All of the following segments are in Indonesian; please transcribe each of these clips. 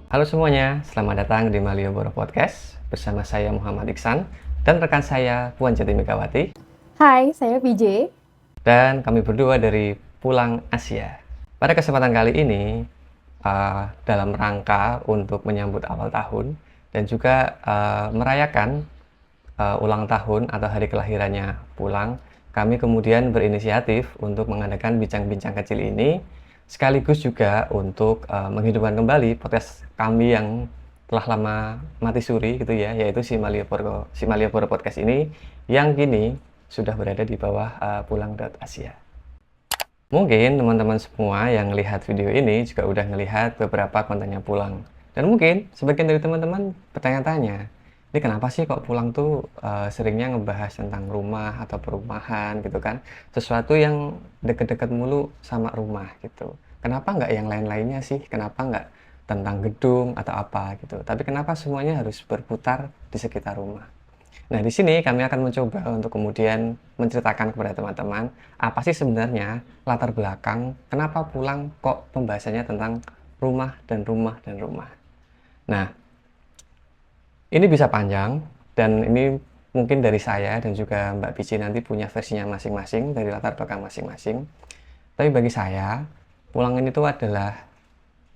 Halo semuanya, selamat datang di Malioboro Podcast bersama saya Muhammad Iksan dan rekan saya Puan Jati Megawati. Hai, saya PJ. Dan kami berdua dari Pulang Asia. Pada kesempatan kali ini, dalam rangka untuk menyambut awal tahun dan juga merayakan ulang tahun atau hari kelahirannya Pulang, kami kemudian berinisiatif untuk mengadakan bincang-bincang kecil ini sekaligus juga untuk menghidupkan kembali podcast kami yang telah lama mati suri gitu ya, yaitu si Malioboro Podcast ini yang kini sudah berada di bawah Pulang.Asia. Mungkin teman-teman semua yang lihat video ini juga udah ngelihat beberapa kontennya Pulang. Dan mungkin sebagian dari teman-teman bertanya-tanya, ini kenapa sih kok Pulang tuh seringnya ngebahas tentang rumah atau perumahan gitu kan? Sesuatu yang deket-deket mulu sama rumah gitu. Kenapa nggak yang lain-lainnya sih? Kenapa nggak tentang gedung atau apa gitu? Tapi kenapa semuanya harus berputar di sekitar rumah? Nah, di sini kami akan mencoba untuk kemudian menceritakan kepada teman-teman apa sih sebenarnya latar belakang kenapa Pulang kok pembahasannya tentang rumah dan rumah dan rumah. Nah, ini bisa panjang dan ini mungkin dari saya dan juga Mbak Pici nanti punya versinya masing-masing dari latar belakang masing-masing. Tapi bagi saya, Pulang ini tuh adalah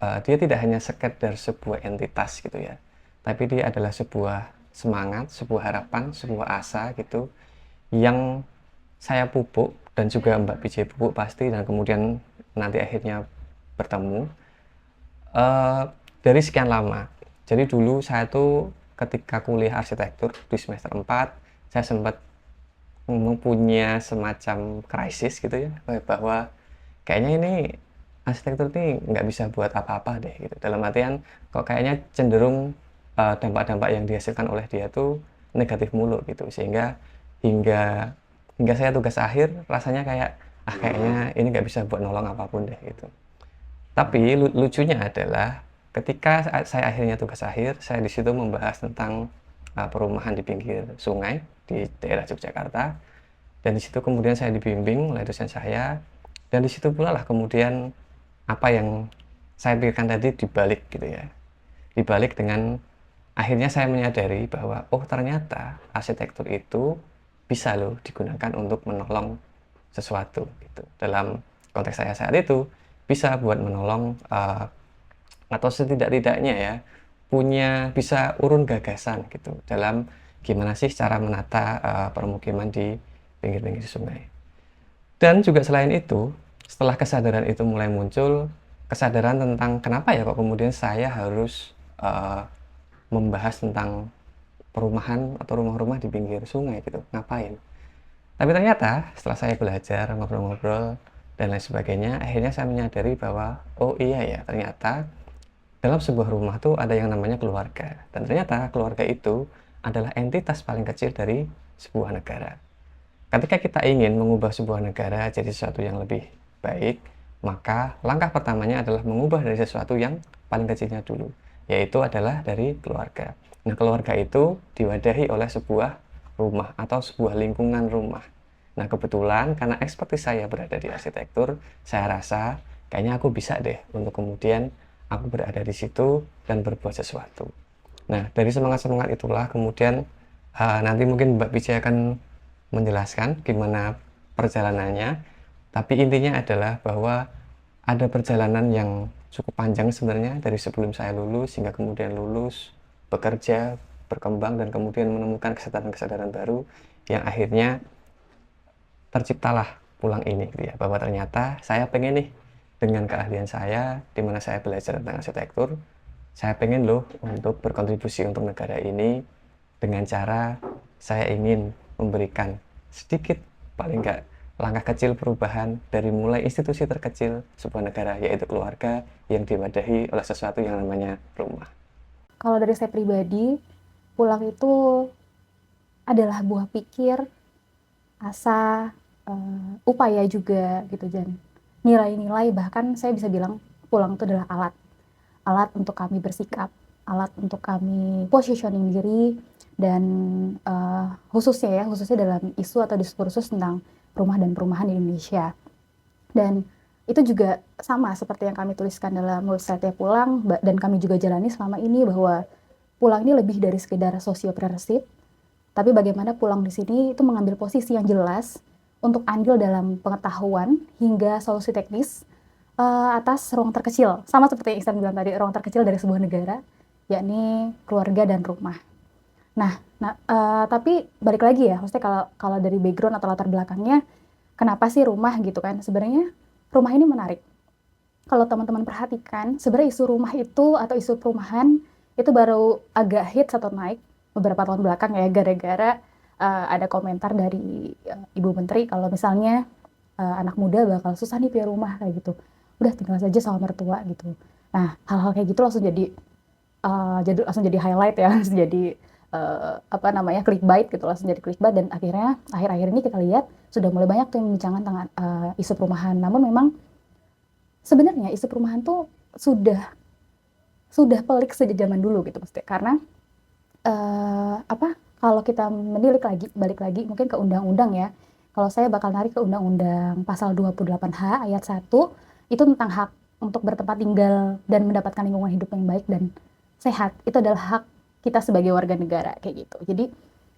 dia tidak hanya sekedar sebuah entitas gitu ya, tapi dia adalah sebuah semangat, sebuah harapan, sebuah asa gitu yang saya pupuk dan juga Mbak PJ pupuk pasti dan kemudian nanti akhirnya bertemu uh, dari sekian lama. Jadi dulu saya tuh ketika kuliah arsitektur di semester 4 saya sempat mempunyai semacam krisis gitu ya, bahwa kayaknya ini arsitektur ini nggak bisa buat apa-apa deh gitu. Dalam artian kok kayaknya cenderung dampak-dampak yang dihasilkan oleh dia tuh negatif mulu gitu. Sehingga hingga hingga saya tugas akhir rasanya kayak kayaknya ini nggak bisa buat nolong apapun deh gitu. Tapi lucunya adalah ketika saya akhirnya tugas akhir, saya di situ membahas tentang perumahan di pinggir sungai di daerah Yogyakarta. Dan di situ kemudian saya dibimbing oleh dosen saya, dan di situ pula lah kemudian apa yang saya pikirkan tadi dibalik gitu ya. Dibalik dengan akhirnya saya menyadari bahwa oh ternyata arsitektur itu bisa loh digunakan untuk menolong sesuatu gitu. Dalam konteks saya saat itu bisa buat menolong atau setidak-tidaknya ya bisa urun gagasan gitu dalam gimana sih cara menata permukiman di pinggir-pinggir sungai. Dan juga selain itu, setelah kesadaran itu mulai muncul, kesadaran tentang kenapa ya kok kemudian saya harus membahas tentang perumahan atau rumah-rumah di pinggir sungai gitu, ngapain. Tapi ternyata setelah saya belajar, ngobrol-ngobrol, dan lain sebagainya, akhirnya saya menyadari bahwa, oh iya ya, ternyata dalam sebuah rumah tuh ada yang namanya keluarga. Dan ternyata keluarga itu adalah entitas paling kecil dari sebuah negara. Ketika kita ingin mengubah sebuah negara jadi sesuatu yang lebih baik, maka langkah pertamanya adalah mengubah dari sesuatu yang paling kecilnya dulu, yaitu adalah dari keluarga. Nah, keluarga itu diwadahi oleh sebuah rumah atau sebuah lingkungan rumah. Nah, kebetulan karena ekspertis saya berada di arsitektur, saya rasa kayaknya aku bisa deh untuk kemudian aku berada di situ dan berbuat sesuatu. Nah, dari semangat-semangat itulah kemudian nanti mungkin Mbak Pici akan menjelaskan gimana perjalanannya, tapi intinya adalah bahwa ada perjalanan yang cukup panjang sebenarnya dari sebelum saya lulus hingga kemudian lulus, bekerja, berkembang, dan kemudian menemukan kesadaran-kesadaran baru yang akhirnya terciptalah Pulang ini gitu ya, bahwa ternyata saya pengen nih dengan keahlian saya di mana saya belajar tentang arsitektur, saya pengen loh untuk berkontribusi untuk negara ini dengan cara saya ingin memberikan sedikit paling enggak langkah kecil perubahan dari mulai institusi terkecil sebuah negara, yaitu keluarga yang diwadahi oleh sesuatu yang namanya rumah. Kalau dari saya pribadi, Pulang itu adalah buah pikir, asa, upaya juga gitu, dan nilai-nilai. Bahkan saya bisa bilang Pulang itu adalah alat. Alat untuk kami bersikap, alat untuk kami positioning diri, dan khususnya dalam isu atau diskursus tentang rumah dan perumahan di Indonesia. Dan itu juga sama seperti yang kami tuliskan dalam website Pulang, dan kami juga jalani selama ini, bahwa Pulang ini lebih dari sekedar sosiopreneurship, tapi bagaimana Pulang di sini itu mengambil posisi yang jelas untuk andil dalam pengetahuan hingga solusi teknis atas ruang terkecil. Sama seperti yang Ihsan bilang tadi, ruang terkecil dari sebuah negara, yakni keluarga dan rumah. Tapi balik lagi ya, maksudnya kalau dari background atau latar belakangnya, kenapa sih rumah gitu kan? Sebenarnya rumah ini menarik. Kalau teman-teman perhatikan, sebenarnya isu rumah itu atau isu perumahan itu baru agak hits atau naik beberapa tahun belakang ya, gara-gara ada komentar dari Ibu Menteri kalau misalnya anak muda bakal susah nih punya rumah kayak gitu. Udah tinggal saja sama mertua gitu. Nah, hal-hal kayak gitu langsung jadi highlight ya, langsung jadi clickbait gitu, langsung jadi clickbait, dan akhirnya akhir-akhir ini kita lihat sudah mulai banyak tuh yang membicarakan tentang isu perumahan. Namun memang sebenarnya isu perumahan tuh sudah pelik sejak zaman dulu gitu, mesti karena kalau kita balik lagi mungkin ke undang-undang ya. Kalau saya bakal narik ke undang-undang pasal 28H ayat 1, itu tentang hak untuk bertempat tinggal dan mendapatkan lingkungan hidup yang baik dan sehat. Itu adalah hak kita sebagai warga negara kayak gitu. Jadi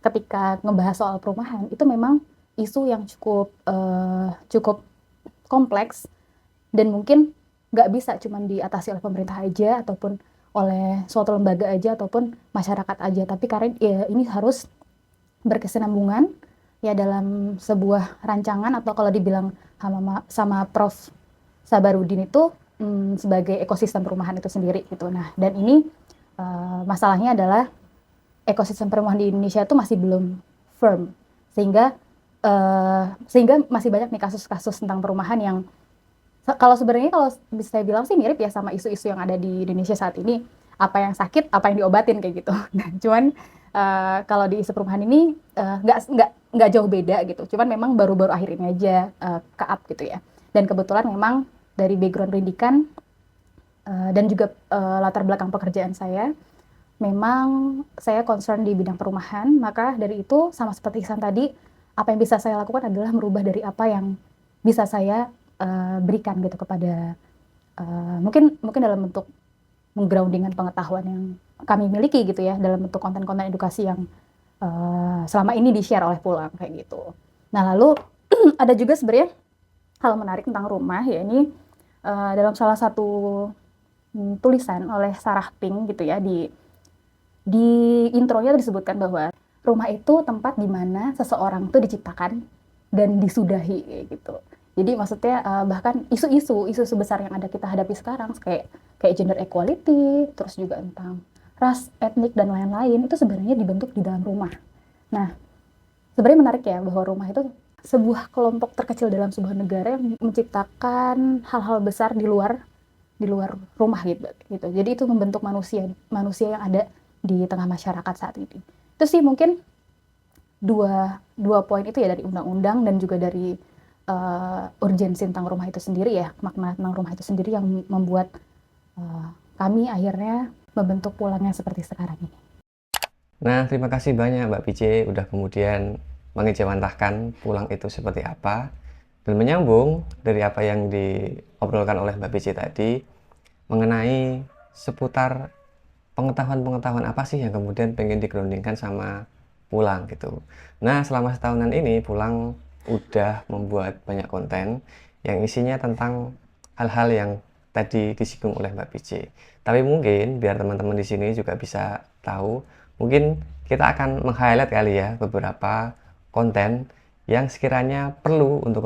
ketika ngebahas soal perumahan itu memang isu yang cukup kompleks, dan mungkin nggak bisa cuma diatasi oleh pemerintah aja ataupun oleh suatu lembaga aja ataupun masyarakat aja, tapi karena ya, ini harus berkesinambungan ya dalam sebuah rancangan, atau kalau dibilang sama Prof. Sabarudin itu sebagai ekosistem perumahan itu sendiri gitu. Nah, dan ini masalahnya adalah ekosistem perumahan di Indonesia itu masih belum firm, sehingga masih banyak nih kasus-kasus tentang perumahan yang kalau bisa saya bilang sih mirip ya sama isu-isu yang ada di Indonesia saat ini. Apa yang sakit, apa yang diobatin kayak gitu. Nah, cuman kalau di isu perumahan ini nggak jauh beda gitu. Cuman memang baru-baru akhir ini aja ke-up gitu ya. Dan kebetulan memang dari background pendidikan dan juga latar belakang pekerjaan saya, memang saya concern di bidang perumahan. Maka dari itu sama seperti Ihsan tadi, apa yang bisa saya lakukan adalah merubah dari apa yang bisa saya berikan gitu kepada mungkin dalam bentuk menggroundingkan pengetahuan yang kami miliki gitu ya, dalam bentuk konten-konten edukasi yang selama ini di-share oleh Pulang kayak gitu. Nah, lalu ada juga sebenarnya hal menarik tentang rumah, ya ini dalam salah satu tulisan oleh Sarah Pink gitu ya, di intronya disebutkan bahwa rumah itu tempat di mana seseorang itu diciptakan dan disudahi gitu. Jadi maksudnya bahkan isu-isu besar yang ada kita hadapi sekarang kayak gender equality, terus juga tentang ras, etnik dan lain-lain, itu sebenarnya dibentuk di dalam rumah. Nah, sebenarnya menarik ya bahwa rumah itu sebuah kelompok terkecil dalam sebuah negara yang menciptakan hal-hal besar di luar rumah gitu. Jadi itu membentuk manusia yang ada di tengah masyarakat saat ini. Itu sih mungkin dua poin itu ya, dari undang-undang dan juga dari urgensi tentang rumah itu sendiri ya, makna tentang rumah itu sendiri yang membuat kami akhirnya membentuk Pulangnya seperti sekarang ini. Nah, terima kasih banyak Mbak PJ udah kemudian mengejawantahkan Pulang itu seperti apa, dan menyambung dari apa yang diobrolkan oleh Mbak PJ tadi mengenai seputar pengetahuan-pengetahuan apa sih yang kemudian pengen digroundingkan sama Pulang gitu. Nah, selama setahunan ini Pulang udah membuat banyak konten yang isinya tentang hal-hal yang tadi disinggung oleh Mbak PJ. Tapi mungkin biar teman-teman di sini juga bisa tahu, mungkin kita akan meng-highlight kali ya beberapa konten yang sekiranya perlu untuk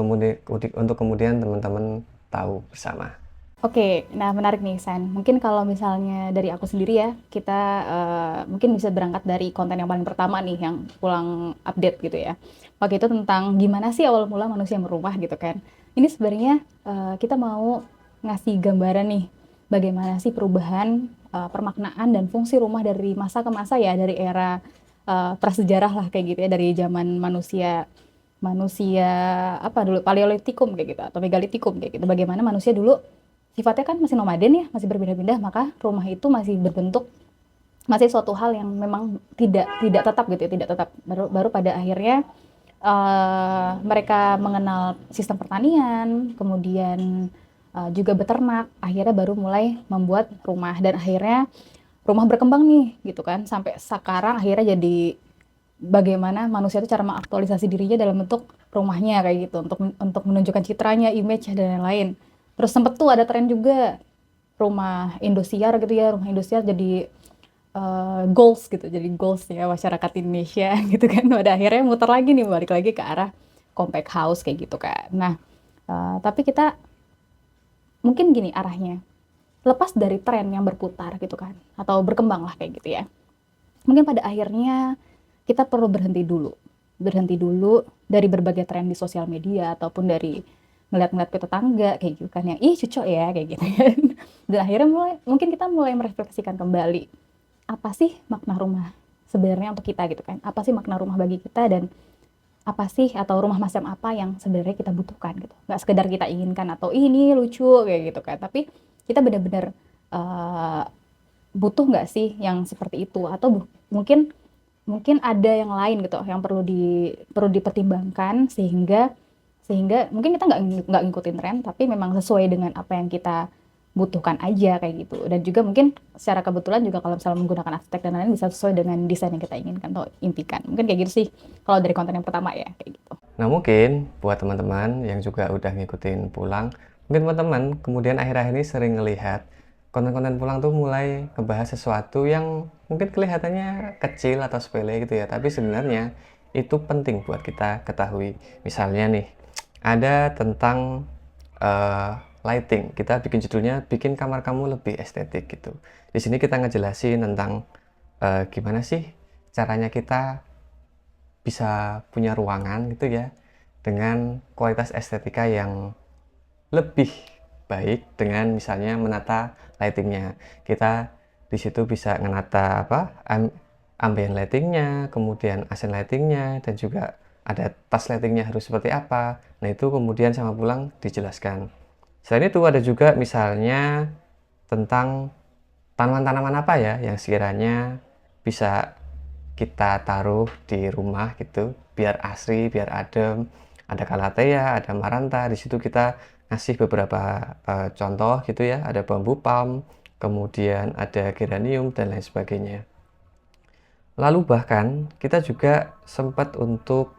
kemudian teman-teman tahu bersama. Oke, nah menarik nih San. Mungkin kalau misalnya dari aku sendiri ya, kita mungkin bisa berangkat dari konten yang paling pertama nih, yang Pulang update gitu ya. Waktu itu tentang gimana sih awal mula manusia merumah gitu kan. Ini sebenarnya kita mau ngasih gambaran nih, bagaimana sih perubahan permaknaan dan fungsi rumah dari masa ke masa ya, dari era prasejarah lah kayak gitu ya, dari zaman manusia apa dulu, Paleolitikum kayak gitu atau Megalitikum kayak gitu. Bagaimana manusia dulu sifatnya kan masih nomaden ya, masih berpindah-pindah, maka rumah itu masih berbentuk, masih suatu hal yang memang tidak tetap gitu ya, tidak tetap. Baru pada akhirnya mereka mengenal sistem pertanian, kemudian juga beternak, akhirnya baru mulai membuat rumah, dan akhirnya rumah berkembang nih gitu kan, sampai sekarang akhirnya jadi bagaimana manusia itu cara mengaktualisasi dirinya dalam bentuk rumahnya kayak gitu, untuk menunjukkan citranya, image dan lain-lain. Terus sempet tuh ada tren juga rumah Indosiar gitu ya, rumah Indosiar jadi goals gitu, jadi goals ya masyarakat Indonesia gitu kan. Pada akhirnya muter lagi nih, balik lagi ke arah compact house kayak gitu kan. Nah, tapi kita mungkin gini arahnya, lepas dari tren yang berputar gitu kan, atau berkembang lah kayak gitu ya. Mungkin pada akhirnya kita perlu berhenti dulu dari berbagai tren di sosial media ataupun dari ngeliat-ngeliat ke tetangga kayak gitu kan, yang ih cocok ya kayak gitu kan. Dan akhirnya mungkin kita mulai merefleksikan kembali, apa sih makna rumah sebenarnya untuk kita gitu kan, apa sih makna rumah bagi kita, dan apa sih atau rumah macam apa yang sebenarnya kita butuhkan gitu, nggak sekedar kita inginkan atau ini lucu kayak gitu kan, tapi kita benar-benar uh, butuh nggak sih yang seperti itu, atau mungkin mungkin ada yang lain gitu yang perlu dipertimbangkan, sehingga sehingga mungkin kita nggak ngikutin tren, tapi memang sesuai dengan apa yang kita butuhkan aja kayak gitu. Dan juga mungkin secara kebetulan juga kalau misalnya menggunakan arsitek dan lain-lain bisa sesuai dengan desain yang kita inginkan atau impikan. Mungkin kayak gitu sih kalau dari konten yang pertama ya kayak gitu. Nah mungkin buat teman-teman yang juga udah ngikutin Pulang, mungkin teman-teman kemudian akhir-akhir ini sering ngelihat konten-konten Pulang tuh mulai ngebahas sesuatu yang mungkin kelihatannya kecil atau sepele gitu ya, tapi sebenarnya itu penting buat kita ketahui. Misalnya nih, ada tentang lighting. Kita bikin judulnya bikin kamar kamu lebih estetik gitu. Di sini kita ngejelasin tentang gimana sih caranya kita bisa punya ruangan gitu ya dengan kualitas estetika yang lebih baik dengan misalnya menata lightingnya. Kita di situ bisa menata ambient lightingnya, kemudian accent lightingnya, dan juga ada task lightingnya harus seperti apa. Nah itu kemudian sama Pulang dijelaskan. Selain itu ada juga misalnya tentang tanaman-tanaman apa ya yang sekiranya bisa kita taruh di rumah gitu biar asri, biar adem. Ada calathea, ada maranta. Di situ kita ngasih beberapa contoh gitu ya. Ada bambu palm, kemudian ada geranium dan lain sebagainya. Lalu bahkan kita juga sempat untuk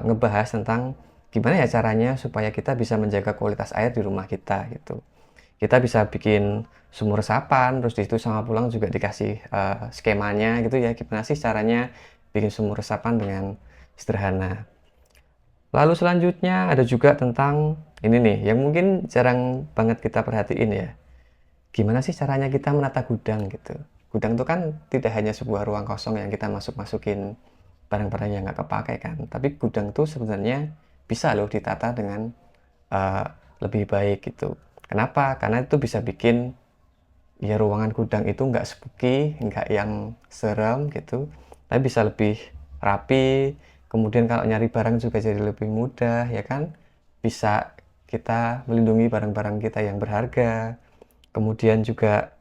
ngebahas tentang gimana ya caranya supaya kita bisa menjaga kualitas air di rumah kita gitu. Kita bisa bikin sumur resapan, terus di situ sama Pulang juga dikasih skemanya gitu ya, gimana sih caranya bikin sumur resapan dengan sederhana. Lalu selanjutnya ada juga tentang ini nih, yang mungkin jarang banget kita perhatiin ya. Gimana sih caranya kita menata gudang gitu. Gudang itu kan tidak hanya sebuah ruang kosong yang kita masukin barang-barang yang nggak kepakai kan, tapi gudang itu sebenarnya bisa loh ditata dengan lebih baik gitu. Kenapa? Karena itu bisa bikin ya ruangan gudang itu nggak spooky, nggak yang serem gitu, tapi bisa lebih rapi. Kemudian kalau nyari barang juga jadi lebih mudah ya kan, bisa kita melindungi barang-barang kita yang berharga. Kemudian juga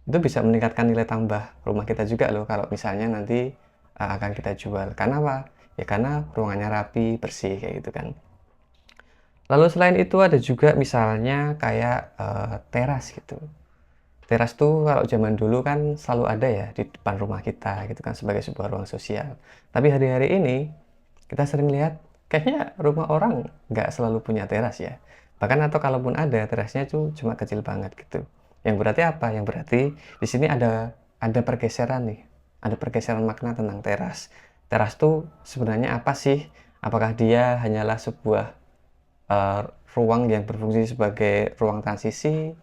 itu bisa meningkatkan nilai tambah rumah kita juga loh kalau misalnya nanti akan kita jual. Karena apa? Ya karena ruangannya rapi, bersih kayak gitu kan. Lalu selain itu ada juga misalnya kayak teras gitu. Teras tuh kalau zaman dulu kan selalu ada ya di depan rumah kita gitu kan sebagai sebuah ruang sosial. Tapi hari-hari ini kita sering lihat kayaknya rumah orang nggak selalu punya teras ya. Bahkan atau kalaupun ada, terasnya tuh cuma kecil banget gitu. Yang berarti apa? Yang berarti di sini ada pergeseran nih. Ada pergeseran makna tentang teras. Teras tuh sebenarnya apa sih? Apakah dia hanyalah sebuah ruang yang berfungsi sebagai ruang transisi,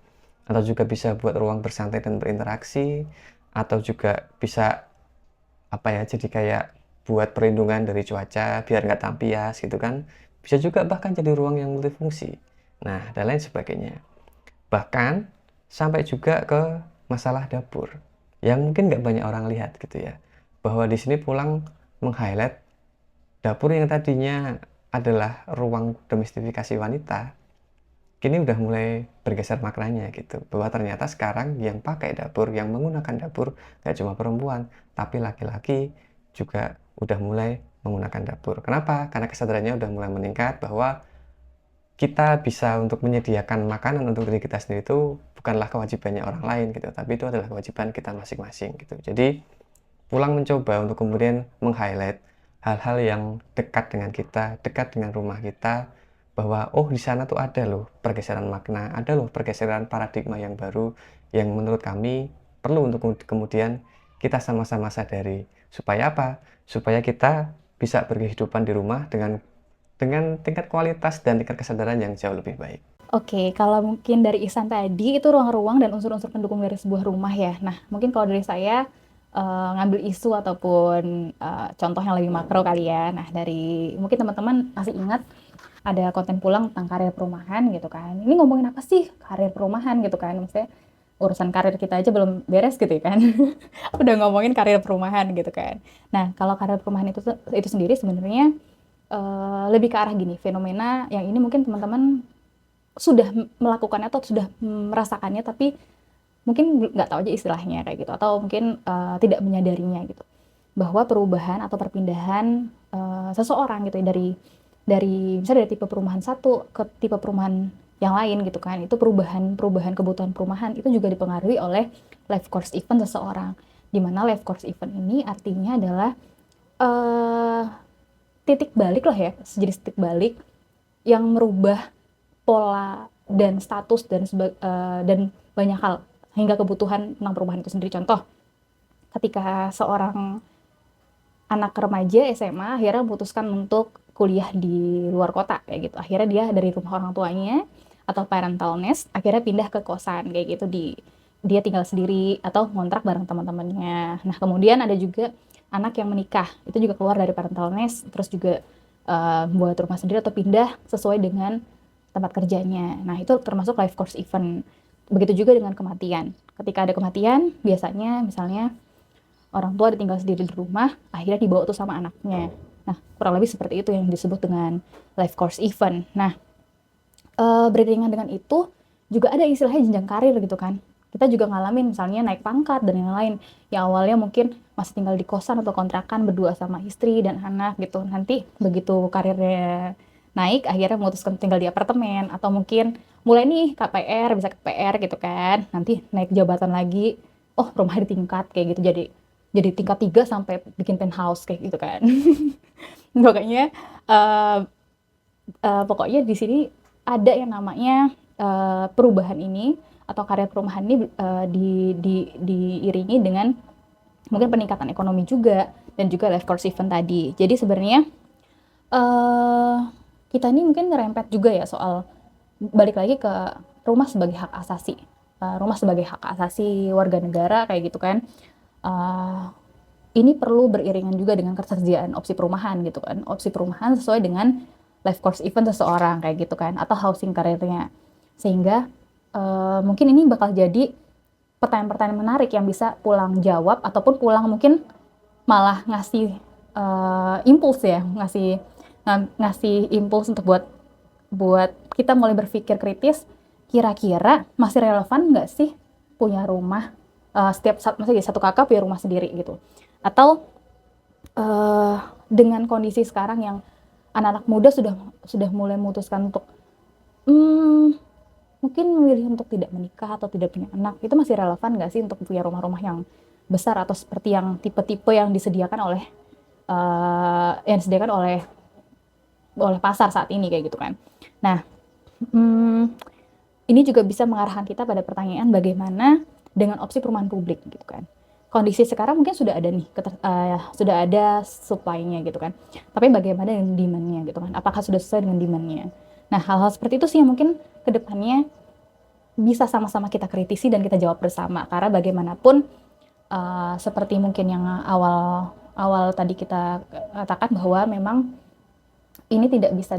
atau juga bisa buat ruang bersantai dan berinteraksi, atau juga bisa apa ya, jadi kayak buat perlindungan dari cuaca biar nggak tampias gitu kan. Bisa juga bahkan jadi ruang yang multifungsi, nah dan lain sebagainya. Bahkan sampai juga ke masalah dapur yang mungkin nggak banyak orang lihat gitu ya, bahwa di sini Pulang meng-highlight dapur yang tadinya adalah ruang domestifikasi wanita, kini udah mulai bergeser maknanya gitu, bahwa ternyata sekarang yang pakai dapur, yang menggunakan dapur gak cuma perempuan, tapi laki-laki juga udah mulai menggunakan dapur. Kenapa? Karena kesadarannya udah mulai meningkat bahwa kita bisa untuk menyediakan makanan untuk diri kita sendiri itu bukanlah kewajibannya orang lain gitu, tapi itu adalah kewajiban kita masing-masing gitu. Jadi pulang mencoba untuk kemudian meng-highlight hal-hal yang dekat dengan kita, dekat dengan rumah kita, bahwa oh di sana tuh ada loh pergeseran makna, ada loh pergeseran paradigma yang baru yang menurut kami perlu untuk kemudian kita sama-sama sadari. Supaya apa? Supaya kita bisa berkehidupan di rumah dengan tingkat kualitas dan tingkat kesadaran yang jauh lebih baik. Oke, kalau mungkin dari Ihsan tadi itu ruang-ruang dan unsur-unsur pendukung dari sebuah rumah ya. Nah, mungkin kalau dari saya ngambil isu ataupun contoh yang lebih makro kali ya. Nah, dari mungkin teman-teman masih ingat ada konten pulang tentang karir perumahan gitu kan. Ini ngomongin apa sih karir perumahan gitu kan? Maksudnya urusan karir kita aja belum beres gitu ya kan. Udah ngomongin karir perumahan gitu kan. Nah, kalau karir perumahan itu sendiri sebenarnya lebih ke arah gini, fenomena yang ini mungkin teman-teman sudah melakukannya atau sudah merasakannya tapi mungkin nggak tahu aja istilahnya kayak gitu atau mungkin tidak menyadarinya gitu bahwa perubahan atau perpindahan seseorang gitu ya, dari misalnya dari tipe perumahan satu ke tipe perumahan yang lain gitu kan, itu perubahan kebutuhan perumahan itu juga dipengaruhi oleh life course event seseorang, di mana life course event ini artinya adalah titik balik lah ya, sejenis titik balik yang merubah pola dan status dan banyak hal hingga kebutuhan tentang perubahan itu sendiri. Contoh, ketika seorang anak remaja SMA akhirnya memutuskan untuk kuliah di luar kota kayak gitu. Akhirnya dia dari rumah orang tuanya atau parental nest akhirnya pindah ke kosan kayak gitu, dia tinggal sendiri atau ngontrak bareng teman-temannya. Nah, kemudian ada juga anak yang menikah, itu juga keluar dari parental nest terus juga buat rumah sendiri atau pindah sesuai dengan tempat kerjanya. Nah, itu termasuk life course event. Begitu juga dengan kematian. Ketika ada kematian, biasanya misalnya orang tua ditinggal sendiri di rumah, akhirnya dibawa tuh sama anaknya. Nah, kurang lebih seperti itu yang disebut dengan life course event. Nah, beriringan dengan itu juga ada istilahnya jenjang karir gitu kan. Kita juga ngalamin misalnya naik pangkat dan lain-lain. Yang awalnya mungkin masih tinggal di kosan atau kontrakan berdua sama istri dan anak gitu. Nanti begitu karirnya naik, akhirnya memutuskan tinggal di apartemen, atau mungkin mulai nih KPR, bisa KPR gitu kan, nanti naik jabatan lagi, oh rumah ditingkat kayak gitu, jadi tingkat 3 sampai bikin penthouse kayak gitu kan. Pokoknya pokoknya di sini ada yang namanya perubahan ini atau karya perumahan ini diiringi dengan mungkin peningkatan ekonomi juga dan juga life course event tadi. Jadi sebenarnya kita ini mungkin ngerempet juga ya soal balik lagi ke rumah sebagai hak asasi, rumah sebagai hak asasi warga negara kayak gitu kan. Ini perlu beriringan juga dengan ketersediaan opsi perumahan gitu kan, opsi perumahan sesuai dengan life course event seseorang kayak gitu kan, atau housing karirnya, sehingga mungkin ini bakal jadi pertanyaan-pertanyaan menarik yang bisa pulang jawab ataupun pulang mungkin malah ngasih impuls ya, ngasih impuls untuk buat kita mulai berpikir kritis, kira-kira masih relevan nggak sih punya rumah, maksudnya satu kakak punya rumah sendiri gitu, atau dengan kondisi sekarang yang anak-anak muda sudah mulai memutuskan untuk mungkin memilih untuk tidak menikah atau tidak punya anak, itu masih relevan nggak sih untuk punya rumah-rumah yang besar atau seperti yang tipe-tipe yang disediakan oleh pasar saat ini kayak gitu kan. Nah, ini juga bisa mengarahkan kita pada pertanyaan bagaimana dengan opsi perumahan publik gitu kan. Kondisi sekarang mungkin sudah ada nih, sudah ada supply-nya gitu kan. Tapi bagaimana dengan demand-nya gitu kan? Apakah sudah sesuai dengan demand-nya? Nah, hal-hal seperti itu sih yang mungkin ke depannya bisa sama-sama kita kritisi dan kita jawab bersama. Karena bagaimanapun seperti mungkin yang awal tadi kita katakan bahwa memang ini tidak bisa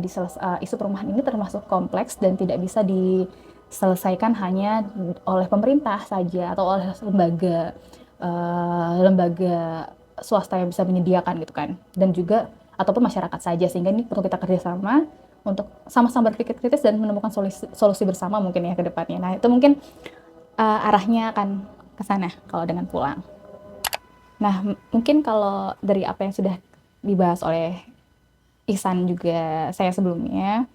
isu perumahan ini termasuk kompleks dan tidak bisa diselesaikan hanya oleh pemerintah saja atau oleh lembaga swasta yang bisa menyediakan gitu kan, dan juga ataupun masyarakat saja, sehingga ini perlu kita kerjasama untuk sama-sama berpikir kritis dan menemukan solusi bersama mungkin ya ke depannya. Nah, itu mungkin arahnya akan ke sana kalau dengan pulang. Nah, mungkin kalau dari apa yang sudah dibahas oleh Ihsan juga saya sebelumnya,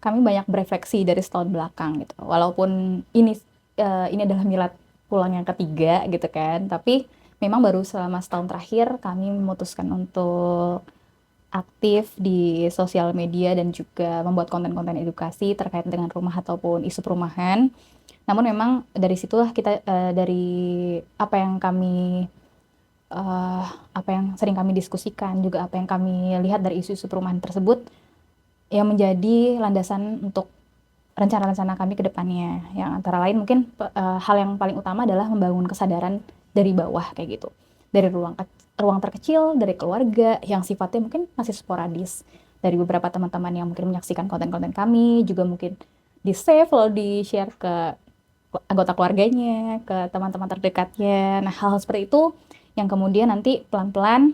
kami banyak berefleksi dari setahun belakang gitu. Walaupun ini adalah milad pulang yang ketiga gitu kan, tapi memang baru selama setahun terakhir kami memutuskan untuk aktif di sosial media dan juga membuat konten-konten edukasi terkait dengan rumah ataupun isu perumahan. Namun memang dari situlah kita dari apa yang kami apa yang sering kami diskusikan, juga apa yang kami lihat dari isu-isu perumahan tersebut, yang menjadi landasan untuk rencana-rencana kami ke depannya. Yang antara lain mungkin hal yang paling utama adalah membangun kesadaran dari bawah kayak gitu. Dari ruang terkecil, dari keluarga yang sifatnya mungkin masih sporadis. Dari beberapa teman-teman yang mungkin menyaksikan konten-konten kami, juga mungkin di-save lalu di-share ke anggota keluarganya, ke teman-teman terdekatnya. Nah, hal-hal seperti itu yang kemudian nanti pelan-pelan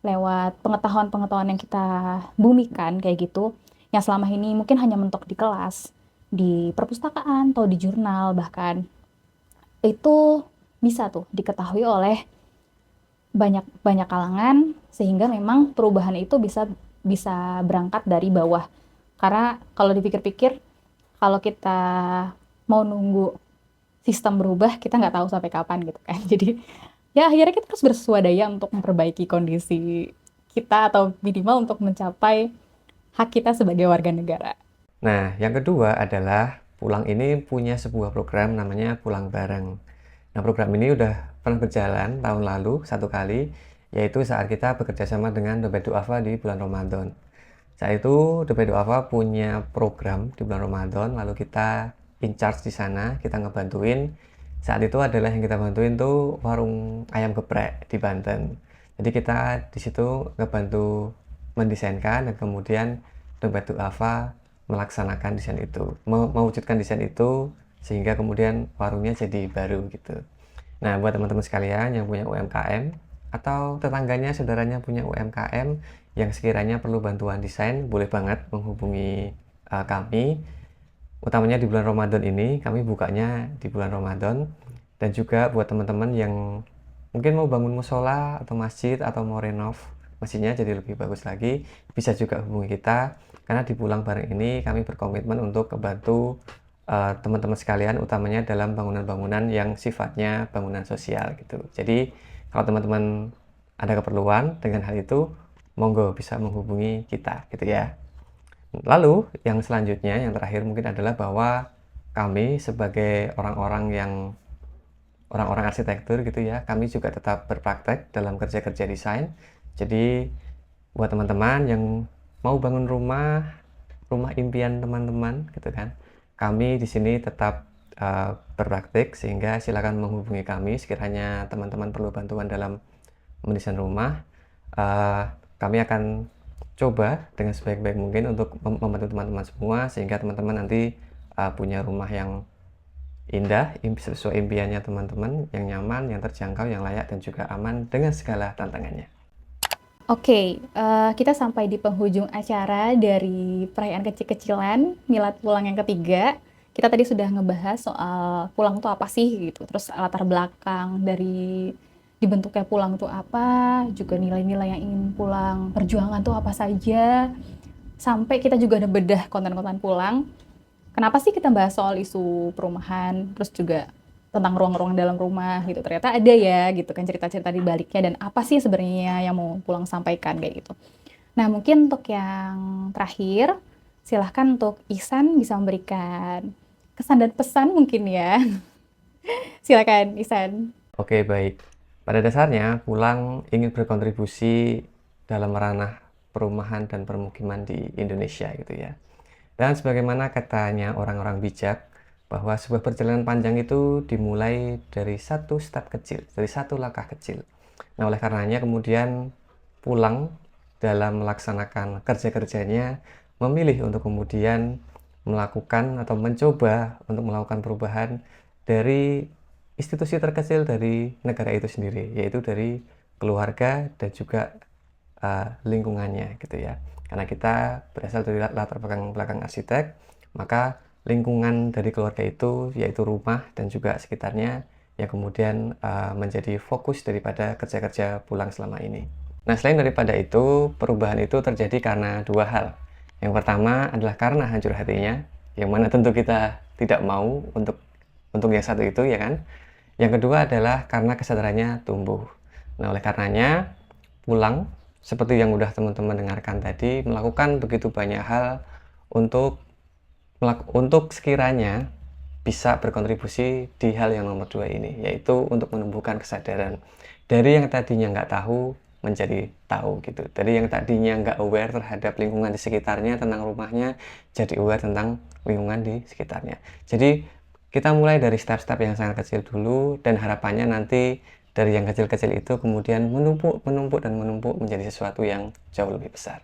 lewat pengetahuan-pengetahuan yang kita bumikan kayak gitu, yang selama ini mungkin hanya mentok di kelas, di perpustakaan atau di jurnal bahkan, itu bisa tuh diketahui oleh banyak banyak kalangan, sehingga memang perubahan itu bisa bisa berangkat dari bawah. Karena kalau dipikir-pikir, kalau kita mau nunggu sistem berubah, kita nggak tahu sampai kapan gitu kan. Jadi ya akhirnya kita harus bersuadaya untuk memperbaiki kondisi kita atau minimal untuk mencapai hak kita sebagai warga negara. Nah, yang kedua adalah Pulang ini punya sebuah program namanya Pulang Bareng. Nah, program ini udah pernah berjalan tahun lalu satu kali, yaitu saat kita bekerja sama dengan Dompet Duafa di bulan Ramadan. Saat itu Dompet Duafa punya program di bulan Ramadan, lalu kita in charge di sana, kita ngebantuin. Saat itu adalah yang kita bantuin tuh warung ayam geprek di Banten. Jadi kita di situ ngebantu mendesainkan dan kemudian Dompet Duafa melaksanakan desain itu, mewujudkan desain itu sehingga kemudian warungnya jadi baru gitu. Nah, buat teman-teman sekalian yang punya UMKM atau tetangganya, saudaranya punya UMKM yang sekiranya perlu bantuan desain, boleh banget menghubungi kami. Utamanya di bulan Ramadan ini, kami bukanya di bulan Ramadan. Dan juga buat teman-teman yang mungkin mau bangun musola atau masjid atau mau renov masjidnya jadi lebih bagus lagi, bisa juga hubungi kita. Karena di Pulang Bareng ini kami berkomitmen untuk membantu teman-teman sekalian, utamanya dalam bangunan-bangunan yang sifatnya bangunan sosial gitu. Jadi kalau teman-teman ada keperluan dengan hal itu, monggo bisa menghubungi kita gitu ya. Lalu yang selanjutnya, yang terakhir mungkin adalah bahwa kami sebagai orang-orang arsitektur gitu ya, kami juga tetap berpraktek dalam kerja-kerja desain. Jadi buat teman-teman yang mau bangun rumah impian teman-teman gitu kan, kami di sini tetap berpraktik, sehingga silakan menghubungi kami sekiranya teman-teman perlu bantuan dalam mendesain rumah. Kami akan coba dengan sebaik-baik mungkin untuk membantu teman-teman semua, sehingga teman-teman nanti punya rumah yang indah sesuai impiannya teman-teman, yang nyaman, yang terjangkau, yang layak, dan juga aman dengan segala tantangannya. Oke, kita sampai di penghujung acara dari perayaan kecil-kecilan milad pulang yang ketiga. Kita tadi sudah ngebahas soal pulang itu apa sih gitu, terus latar belakang dari dibentuknya pulang itu apa, juga nilai-nilai yang ingin pulang perjuangan itu apa saja, sampai kita juga ada bedah konten-konten pulang. Kenapa sih kita bahas soal isu perumahan, terus juga tentang ruang-ruang dalam rumah gitu. Ternyata ada ya gitu kan cerita-cerita di baliknya, dan apa sih sebenarnya yang mau Pulang sampaikan kayak gitu. Nah, mungkin untuk yang terakhir, silahkan untuk Ihsan bisa memberikan kesan dan pesan mungkin ya. Silakan Ihsan. Oke, baik. Pada dasarnya, Pulang ingin berkontribusi dalam ranah perumahan dan permukiman di Indonesia gitu ya. Dan sebagaimana katanya orang-orang bijak, bahwa sebuah perjalanan panjang itu dimulai dari satu step kecil, dari satu langkah kecil. Nah, oleh karenanya kemudian Pulang dalam melaksanakan kerja-kerjanya memilih untuk kemudian melakukan atau mencoba untuk melakukan perubahan dari institusi terkecil dari negara itu sendiri, yaitu dari keluarga dan juga lingkungannya gitu ya. Karena kita berasal dari latar belakang arsitek, maka lingkungan dari keluarga itu yaitu rumah dan juga sekitarnya yang kemudian menjadi fokus daripada kerja-kerja Pulang selama ini. Nah, selain daripada itu, perubahan itu terjadi karena dua hal. Yang pertama adalah karena hancur hatinya, yang mana tentu kita tidak mau untuk yang satu itu, ya kan? Yang kedua adalah karena kesadarannya tumbuh. Nah, oleh karenanya pulang seperti yang udah teman-teman dengarkan tadi, melakukan begitu banyak hal untuk sekiranya bisa berkontribusi di hal yang nomor 2 ini, yaitu untuk menumbuhkan kesadaran dari yang tadinya nggak tahu menjadi tahu gitu. Dari yang tadinya nggak aware terhadap lingkungan di sekitarnya tentang rumahnya, jadi aware tentang lingkungan di sekitarnya. Jadi kita mulai dari step-step yang sangat kecil dulu, dan harapannya nanti dari yang kecil-kecil itu kemudian menumpuk menjadi sesuatu yang jauh lebih besar.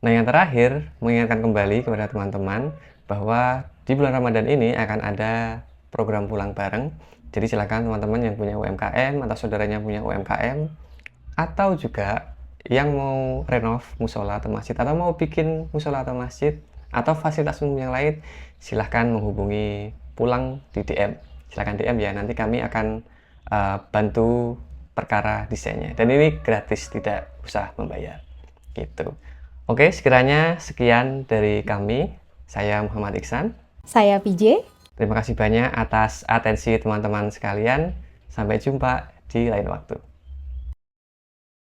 Nah, yang terakhir, mengingatkan kembali kepada teman-teman bahwa di bulan Ramadan ini akan ada program pulang bareng. Jadi silakan teman-teman yang punya UMKM atau saudaranya punya UMKM, atau juga yang mau renov musola atau masjid, atau mau bikin musola atau masjid, atau fasilitas umum yang lain, silahkan menghubungi Pulang di DM. Silahkan DM ya, nanti kami akan bantu perkara desainnya. Dan ini gratis, tidak usah membayar. Gitu. Oke, sekiranya sekian dari kami. Saya Muhammad Iksan. Saya PJ. Terima kasih banyak atas atensi teman-teman sekalian. Sampai jumpa di lain waktu.